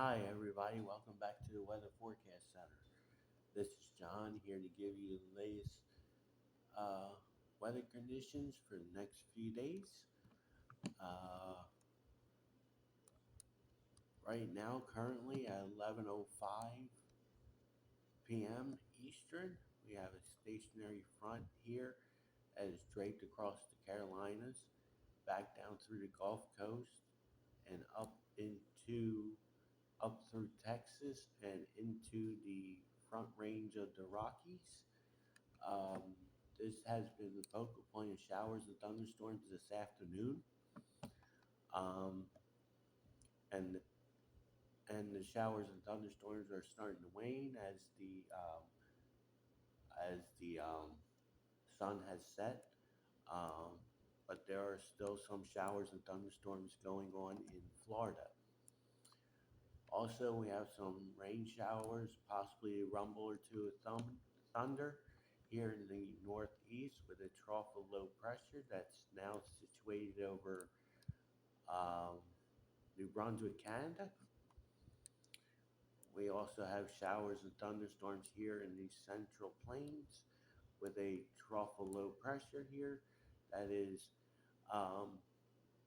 Hi, everybody. Welcome back to the Weather Forecast Center. This is John here to give you the latest uh, weather conditions for the next few days. Uh, right now, currently at 11:05 p.m. Eastern, we have a stationary front here that is draped across the Carolinas, back down through the Gulf Coast, and up through Texas and into the front range of the Rockies. Um, this has been the focal point of showers and thunderstorms this afternoon, um, and the showers and thunderstorms are starting to wane as the sun has set. Um, but there are still some showers and thunderstorms going on in Florida. Also, we have some rain showers, possibly a rumble or two of thunder here in the northeast with a trough of low pressure that's now situated over um, New Brunswick, Canada. We also have showers and thunderstorms here in the central plains with a trough of low pressure here that is um,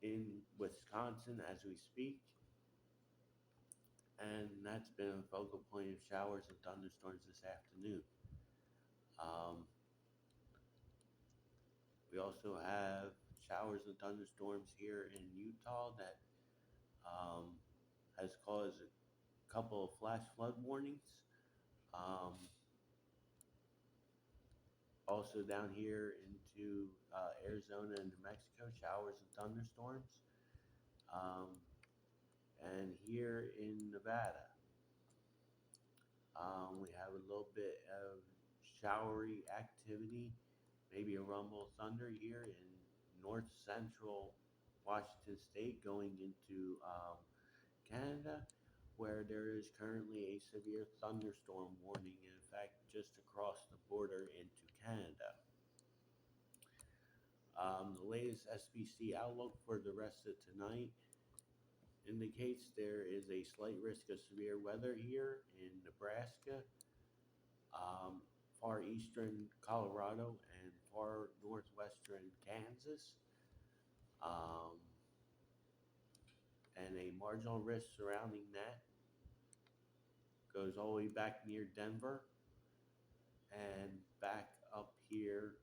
in Wisconsin as we speak. And that's been a focal point of showers and thunderstorms this afternoon. Um, we also have showers and thunderstorms here in Utah that um, has caused a couple of flash flood warnings. Um, Also down here into Arizona and New Mexico, showers and thunderstorms. Um, and here in Nevada, we have a little bit of showery activity, maybe a rumble of thunder here in north central Washington State going into Canada, where there is currently a severe thunderstorm warning in effect just across the border into Canada. The latest SPC outlook for the rest of tonight indicates there is a slight risk of severe weather here in Nebraska, um, far eastern Colorado, and far northwestern Kansas, um, and a marginal risk surrounding that goes all the way back near Denver and back up here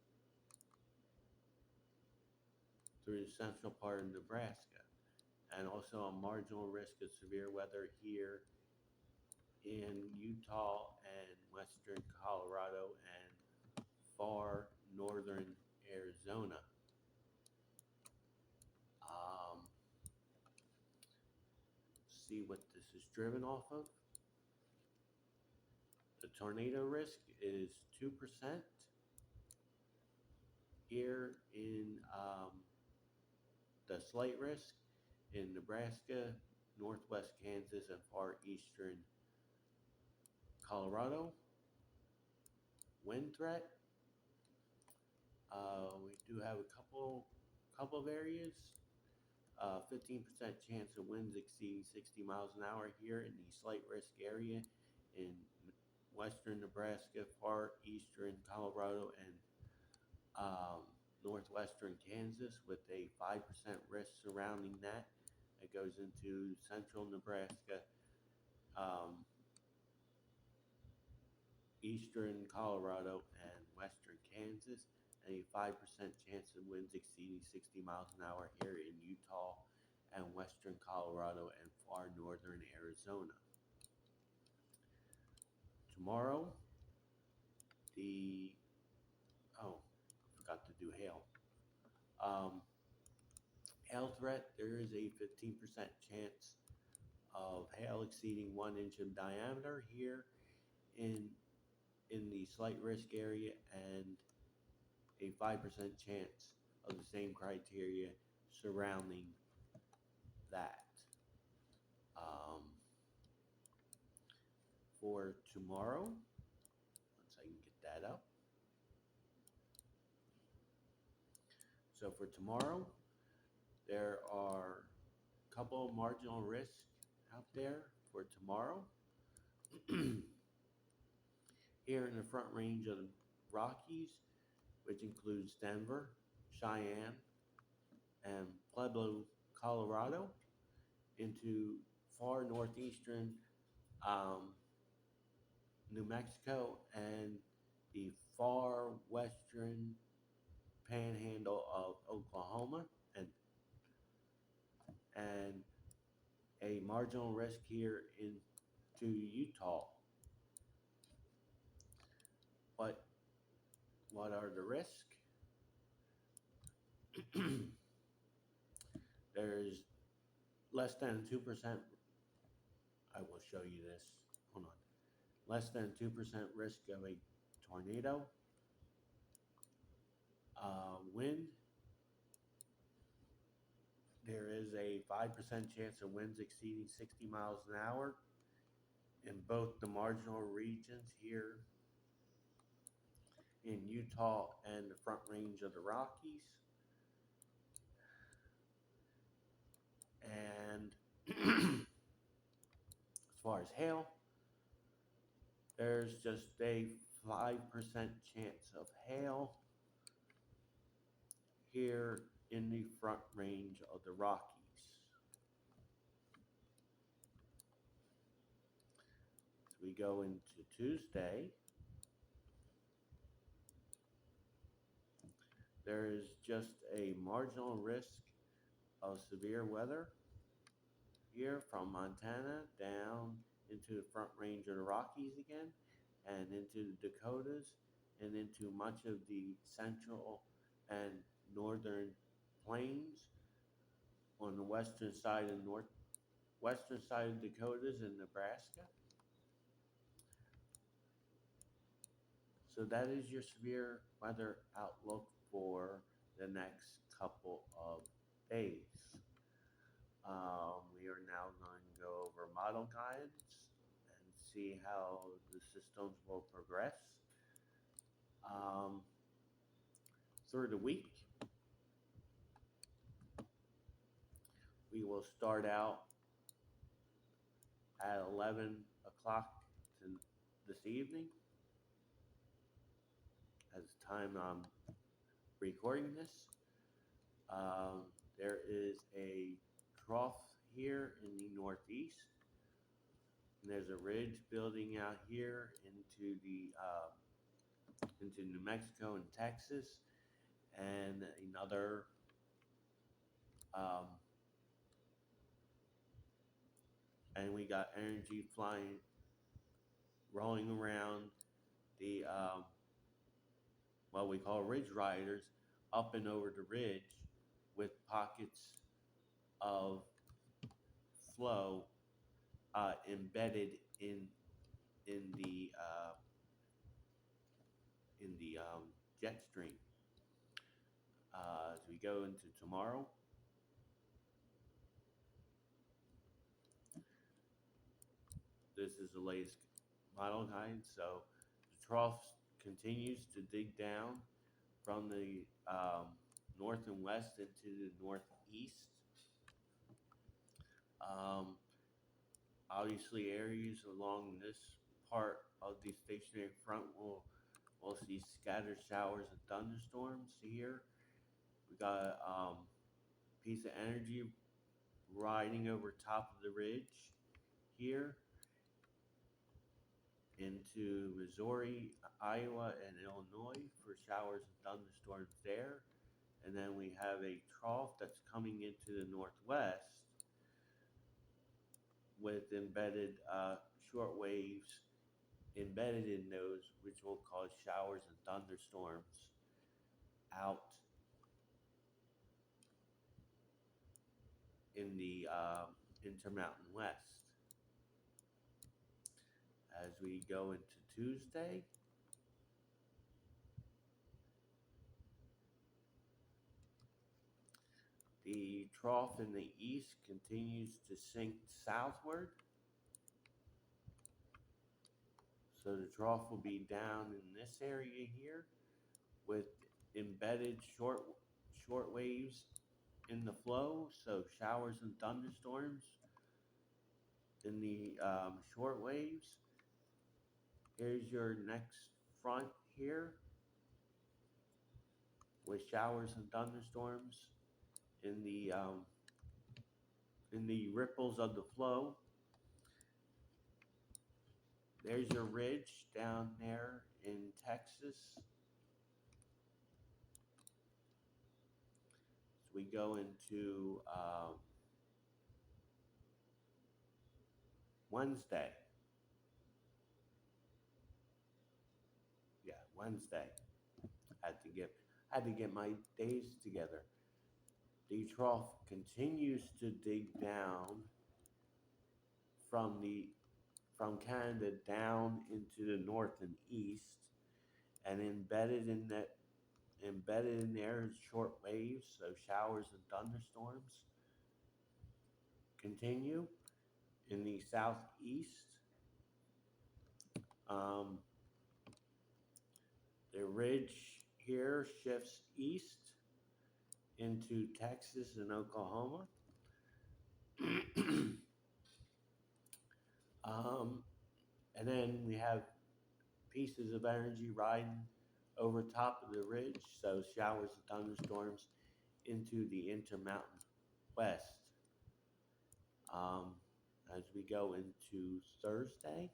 through the central part of Nebraska, and also a marginal risk of severe weather here in Utah and western Colorado and far northern Arizona. Um, see what this is driven off of. The tornado risk is 2% here in the slight risk in Nebraska, northwest Kansas, and far eastern Colorado. Wind threat. We do have a couple of areas. 15% chance of winds exceeding 60 miles an hour here in the slight risk area in western Nebraska, far eastern Colorado, and northwestern Kansas, with a 5% risk surrounding that. It goes into central Nebraska, um, eastern Colorado, and western Kansas, and a 5% chance of winds exceeding 60 miles an hour here in Utah and western Colorado and far northern Arizona. Tomorrow, the oh, I forgot to do hail. Um, Hail threat, there is a 15% chance of hail exceeding 1 inch in diameter here in the slight risk area, and a 5% chance of the same criteria surrounding that. Um, for tomorrow, once I can get that up. So for tomorrow, there are a couple of marginal risks out there for tomorrow. Here in the Front Range of the Rockies, which includes Denver, Cheyenne, and Pueblo, Colorado, into far northeastern um, New Mexico and the far western panhandle of Oklahoma, and a marginal risk here into Utah. What what are the risks? There's less than 2%. I will show you this. Hold on. Less than 2% risk of a tornado. Wind. There is a 5% chance of winds exceeding 60 miles an hour in both the marginal regions here in Utah and the Front Range of the Rockies. And as far as hail, there's just a 5% chance of hail here in the Front Range of the Rockies. As we go into Tuesday, there is just a marginal risk of severe weather here from Montana down into the Front Range of the Rockies again, and into the Dakotas, and into much of the central and northern plains on the western side of northwestern side of Dakotas and Nebraska. So that is your severe weather outlook for the next couple of days. We are now going to go over model guides and see how the systems will progress um, through the week. We will start out at 11 o'clock this evening as the time I'm recording this. There is a trough here in the northeast. And there's a ridge building out here into New Mexico and Texas, and another um, and we got energy flying, rolling around the what we call ridge riders up and over the ridge with pockets of flow embedded in the jet stream. As we go into tomorrow, this is the latest model guide. So the trough continues to dig down from the north and west into the northeast. Um, Obviously, areas along this part of the stationary front will see scattered showers and thunderstorms here. We got a piece of energy riding over top of the ridge here into Missouri, Iowa, and Illinois for showers and thunderstorms there. And then we have a trough that's coming into the northwest with embedded short waves embedded in those, which will cause showers and thunderstorms out in the Intermountain West. As we go into Tuesday, the trough in the east continues to sink southward. So the trough will be down in this area here with embedded short waves in the flow, so showers and thunderstorms In the short waves, here's your next front here with showers and thunderstorms in the ripples of the flow. There's your ridge down there in Texas. So we go into Wednesday. Yeah, Wednesday. Had to get had to get my days together. The trough continues to dig down from the from Canada down into the north and east, and embedded in there is short waves, so showers and thunderstorms continue in the southeast. Um, the ridge here shifts east into Texas and Oklahoma. um, and then we have pieces of energy riding over top of the ridge, so showers and thunderstorms into the intermountain west. Um, as we go into Thursday,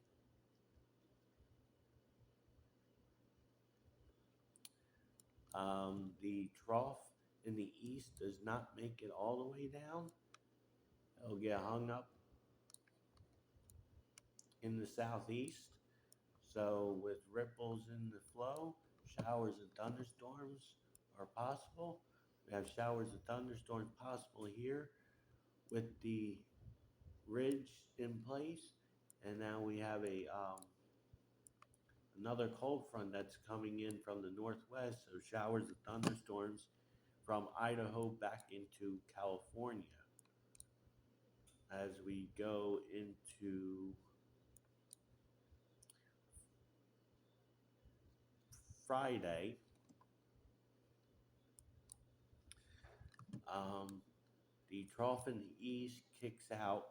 the trough in the east does not make it all the way down. It'll get hung up in the southeast. So, with ripples in the flow, showers and thunderstorms are possible. We have showers and thunderstorms possible here with the ridge in place, and now we have another cold front that's coming in from the northwest. So, showers and thunderstorms from Idaho back into California as we go into Friday. Um, the trough in the east kicks out,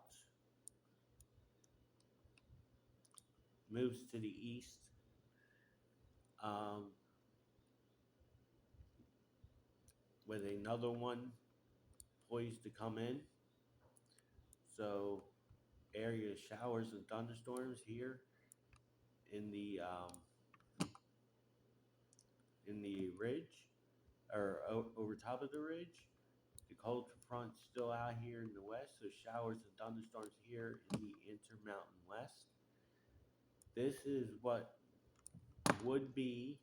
moves to the east, um, with another one poised to come in. So, area showers and thunderstorms here in the ridge or over top of the ridge. The cold front's still out here in the west, so showers and thunderstorms here in the intermountain west. This is what would be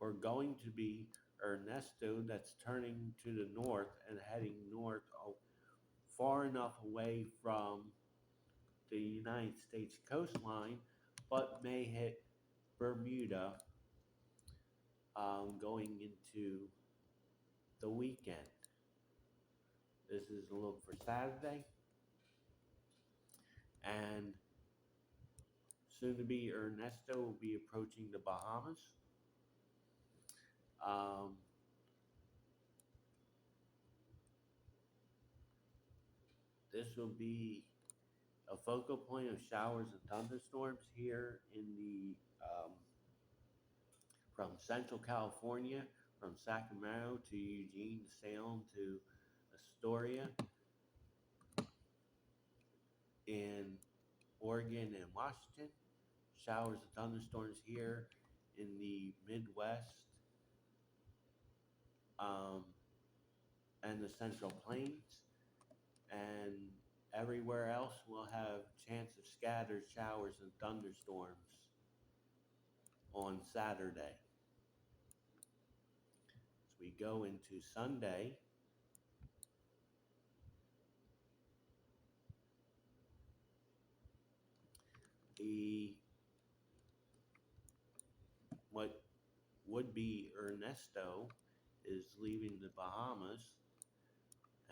or going to be Ernesto that's turning to the north and heading north far enough away from the United States coastline, but may hit Bermuda going into the weekend. This is a look for Saturday, and soon to be Ernesto will be approaching the Bahamas. Um, this will be a focal point of showers and thunderstorms here in the from Central California, from Sacramento to Eugene, Salem to Astoria, in Oregon and Washington. Showers and thunderstorms here in the Midwest um, and the Central Plains, and everywhere else we'll have chance of scattered showers and thunderstorms on Saturday. As we go into Sunday, the what would be Ernesto is leaving the Bahamas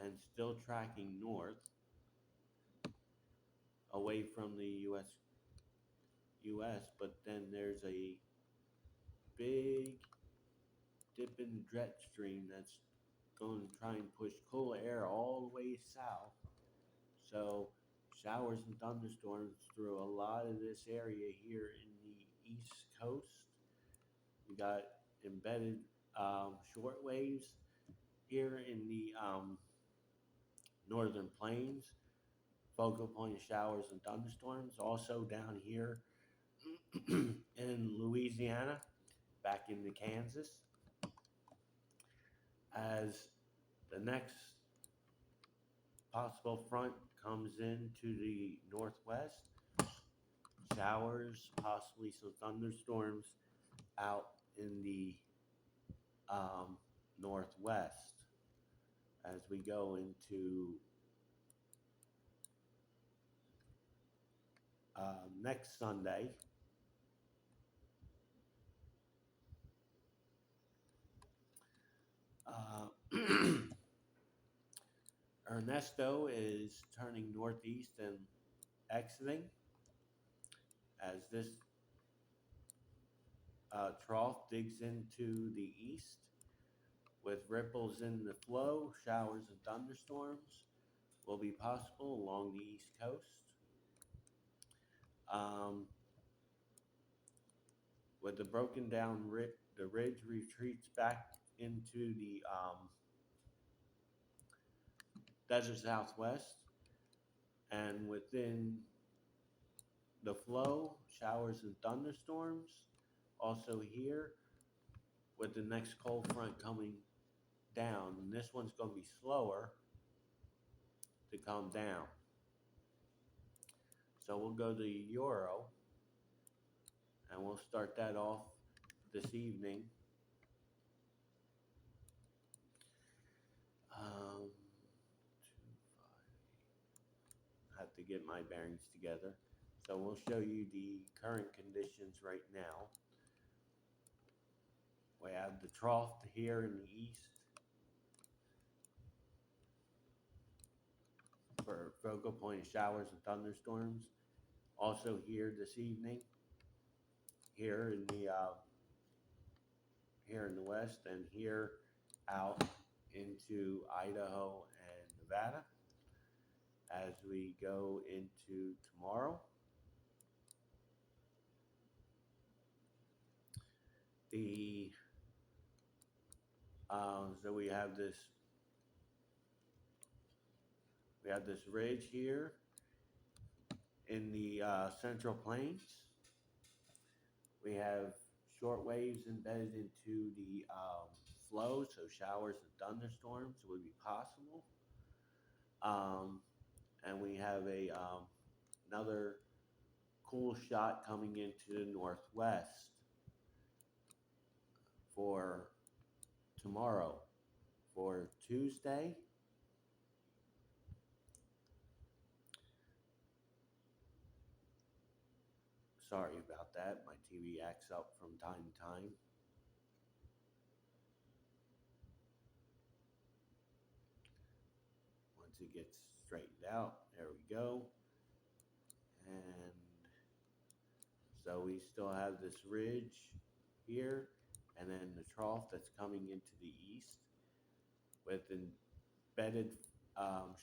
and still tracking north away from the US, but then there's a big dipping jet stream that's going to try and push cool air all the way south. So showers and thunderstorms through a lot of this area here in the East Coast. We got embedded short waves here in the northern plains, focal point showers and thunderstorms. Also down here in Louisiana, back into Kansas, as the next possible front comes into the northwest. Showers, possibly some thunderstorms out in the um, northwest as we go into next Sunday. Uh, Ernesto is turning northeast and exiting as this trough digs into the east with ripples in the flow. Showers and thunderstorms will be possible along the east coast. Um, with the broken down the ridge retreats back into the desert southwest, and within the flow, showers and thunderstorms. Also here, with the next cold front coming down, and this one's going to be slower to come down. So we'll go to Euro, and we'll start that off this evening. Um, I have to get my bearings together. So we'll show you the current conditions right now. We have the trough here in the east for focal point showers and thunderstorms. Also here this evening, here in the here in the west, and here out into Idaho and Nevada as we go into tomorrow. The so we have this ridge here in the Central Plains. We have short waves embedded into the flow, so showers and thunderstorms would be possible. Um, and we have another cool shot coming into the northwest for tomorrow. For Tuesday, sorry about that, my TV acts up from time to time. Once it gets straightened out, there we go. And so we still have this ridge here, and then the trough that's coming into the east with embedded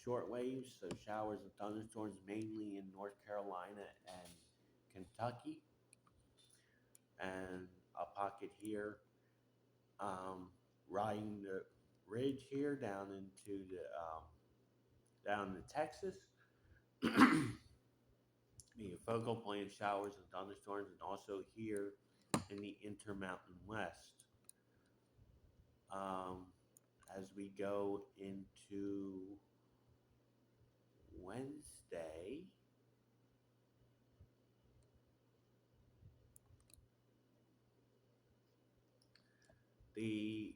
short waves, so showers and thunderstorms mainly in North Carolina and Kentucky, and a pocket here riding the ridge here down into the down to Texas. The focal point of showers and thunderstorms, and also here in the Intermountain West. As we go into Wednesday, the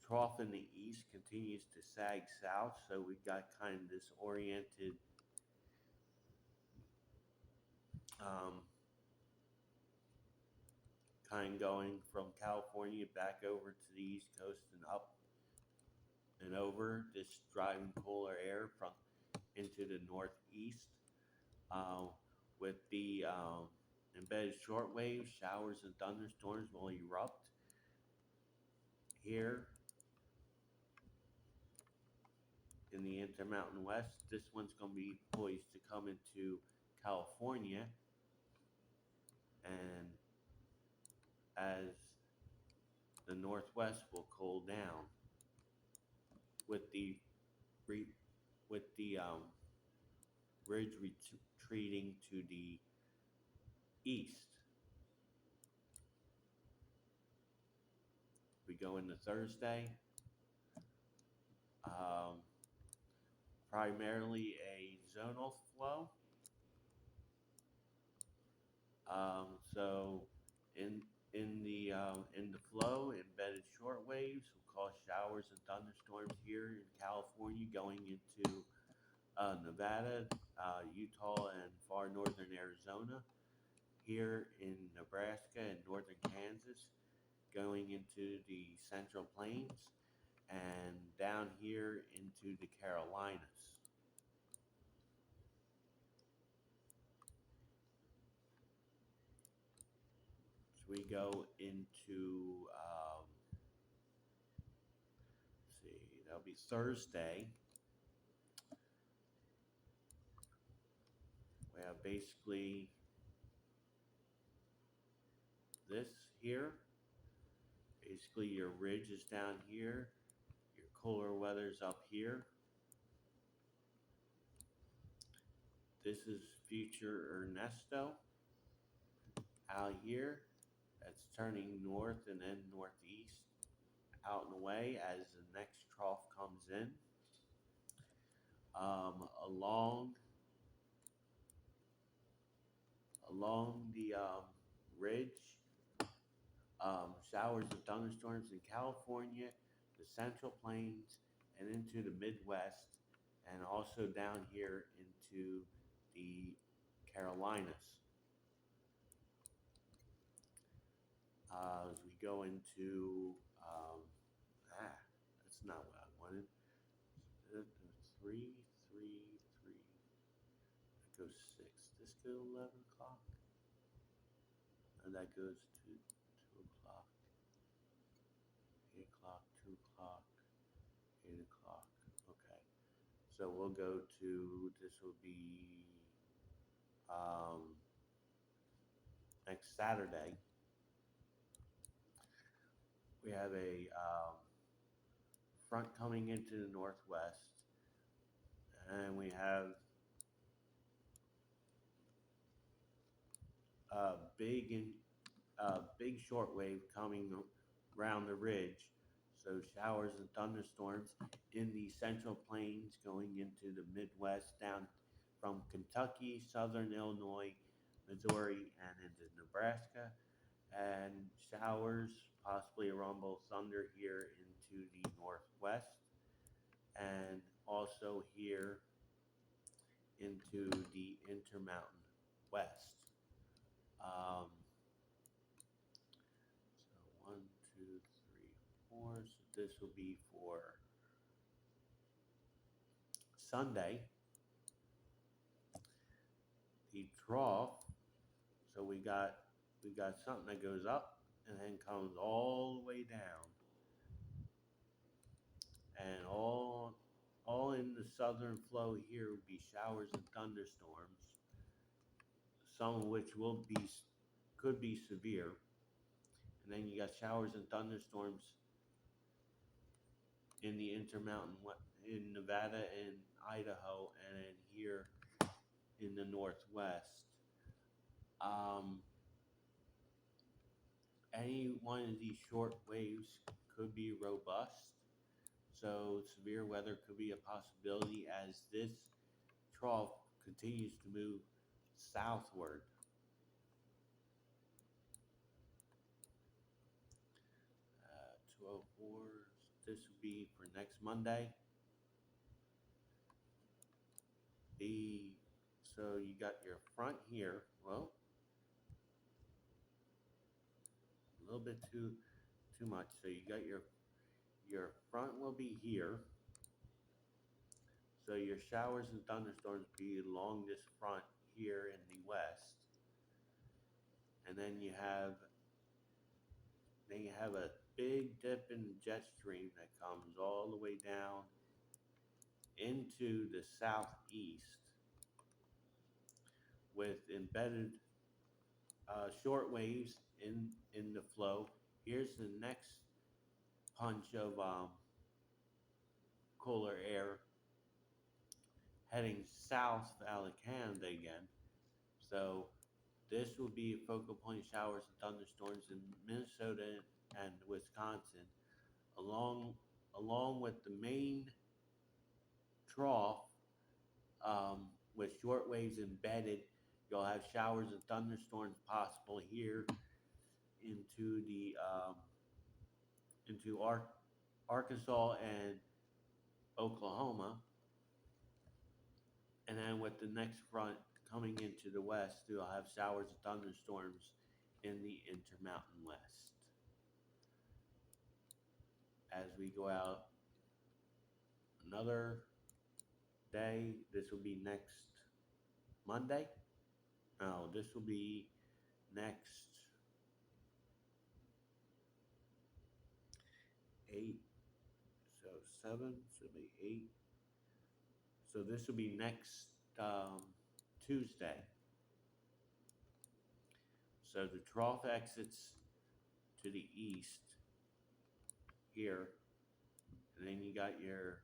trough in the east continues to sag south, so we've got kind of this oriented kind going from California back over to the East Coast and up and over, this driving cooler air from into the northeast with the embedded short waves. Showers and thunderstorms will erupt here in the Intermountain West. This one's going to be poised to come into California, and as the Northwest will cool down with the re, with the ridge retreating to the east. We go into Thursday. Um, Primarily a zonal flow. So in in the flow, embedded short waves will cause showers and thunderstorms here in California, going into Nevada, Utah, and far northern Arizona. Here in Nebraska and northern Kansas, going into the Central Plains, and down here into the Carolinas. So we go into, let's see, that'll be Thursday. We have basically this here. Basically, your ridge is down here, your cooler weather's up here. This is future Ernesto out here. That's turning north and then northeast out and away as the next trough comes in. Along the ridge, showers and thunderstorms in California, the Central Plains, and into the Midwest, and also down here into the Carolinas. As we go into, that's not what I wanted. Three, three, three. That goes 6. This go 11 o'clock, and that goes to 2 o'clock, 8 o'clock, 2 o'clock, 8 o'clock. Okay, so we'll go to, this will be um, next Saturday. We have a front coming into the northwest, and we have a big shortwave coming around the ridge. So showers and thunderstorms in the Central Plains, going into the Midwest, down from Kentucky, southern Illinois, Missouri, and into Nebraska. And showers, possibly a rumble thunder here into the Northwest, and also here into the Intermountain West. Um, so 1, 2, 3, 4. So this will be for Sunday. The trough. So we got something that goes up and then comes all the way down, and all in the southern flow here would be showers and thunderstorms, some of which could be severe. And then you got showers and thunderstorms in the Intermountain, in Nevada and Idaho, and then here in the Northwest. Um, any one of these short waves could be robust, so severe weather could be a possibility as this trough continues to move southward. 204. This would be for next Monday. The So you got your front here. Well, a little bit too much. So you got your front will be here. So your showers and thunderstorms be along this front here in the west, and then you have a big dip in jet stream that comes all the way down into the southeast with embedded short waves in the flow. Here's the next punch of cooler air heading south out of Canada again. So this will be a focal point showers and thunderstorms in Minnesota and Wisconsin, along along with the main trough with short waves embedded. You'll have showers and thunderstorms possible here into the into Arkansas and Oklahoma, and then with the next front coming into the west, you'll have showers and thunderstorms in the Intermountain West. As we go out another day, this will be next Monday. No, this will be next 8, so 7, so be 8. So this will be next Tuesday. So the trough exits to the east here, and then you got your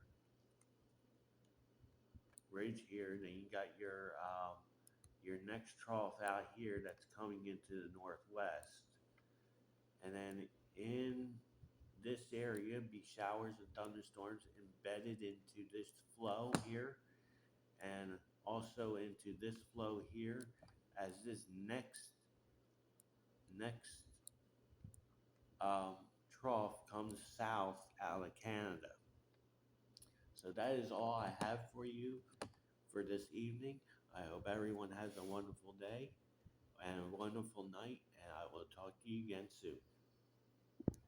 ridge here, and then you got your next trough out here that's coming into the northwest, and then in this area be showers and thunderstorms embedded into this flow here, and also into this flow here as this next um, trough comes south out of Canada. So that is all I have for you for this evening. I hope everyone has a wonderful day and a wonderful night, and I will talk to you again soon.